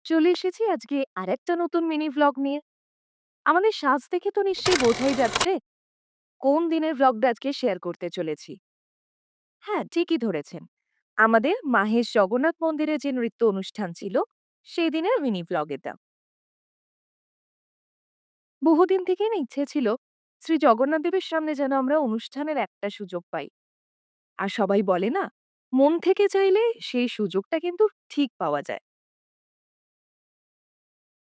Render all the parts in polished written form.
চলে এসেছি আজকে আরেকটা নতুন মিনি ভ্লগ নিয়ে। আমাদের সাজ দেখে তো নিশ্চয়ই বোঝাই যাচ্ছে কোন দিনের ভ্লগটা আজকে শেয়ার করতে চলেছি। হ্যাঁ, ঠিকই ধরেছেন। আমাদের মাহেশ জগন্নাথ মন্দিরে যে নৃত্য অনুষ্ঠান ছিল সেই দিনের মিনি ভ্লগ এটা। বহুদিন থেকেই না ইচ্ছে ছিল শ্রী জগন্নাথ দেবের সামনে যেন আমরা অনুষ্ঠানের একটা সুযোগ পাই। আর সবাই বলে না, মন থেকে চাইলে সেই সুযোগটা কিন্তু ঠিক পাওয়া যায়।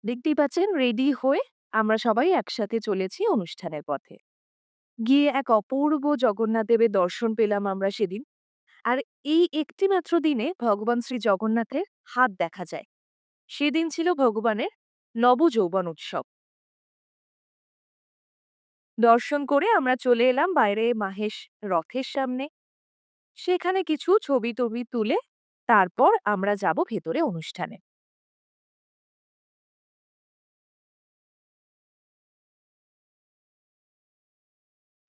দেখতেই পাচ্ছেন, রেডি হয়ে আমরা সবাই একসাথে চলেছি অনুষ্ঠানের পথে। গিয়ে এক অপূর্ব জগন্নাথ দেবের দর্শন পেলাম আমরা সেদিন। আর এই একটি মাত্র দিনে ভগবান শ্রী জগন্নাথের হাত দেখা যায়। সেদিন ছিল ভগবানের নবযৌবন উৎসব। দর্শন করে আমরা চলে এলাম বাইরে মাহেশ রথের সামনে। সেখানে কিছু ছবি টবি তুলে তারপর আমরা যাব ভেতরে অনুষ্ঠানে।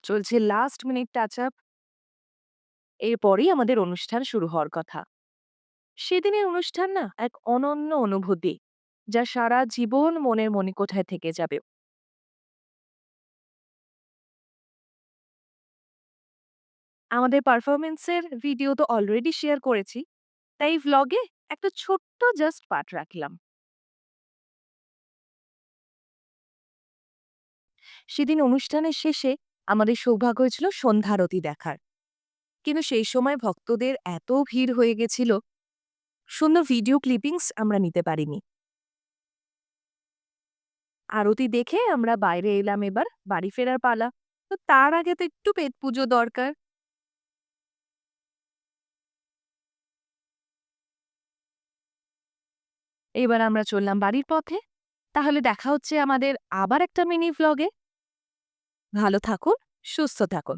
চলছে লাস্ট মিনিট টাচ আপ। এরপরই আমাদের অনুষ্ঠান শুরু হওয়ার কথা। সেদিনের অনুষ্ঠান না এক অনন্য অনুভূতি, যা সারা জীবন মনের মণিকোঠায় থেকে যাবে। আমাদের পারফরমেন্সের ভিডিও তো অলরেডি শেয়ার করেছি, তাই ভ্লগে একটা ছোট্ট জাস্ট পার্ট রাখলাম। সেদিন অনুষ্ঠানের শেষে আমাদের সৌভাগ্য হয়েছিল সন্ধ্যারতি দেখার, কিন্তু সেই সময় ভক্তদের এত ভিড় হয়ে গেছিল, সুন্দর ভিডিও ক্লিপিংস আমরা নিতে পারিনি। আরতি দেখে আমরা বাইরে এলাম, এবার বাড়ি ফেরার পালা। তো তার আগে তো একটু পেট পুজো দরকার। এবার আমরা চললাম বাড়ির পথে। তাহলে দেখা হচ্ছে আমাদের আবার একটা মিনি ভ্লগে। ভালো থাকুন, সুস্থ থাকুন।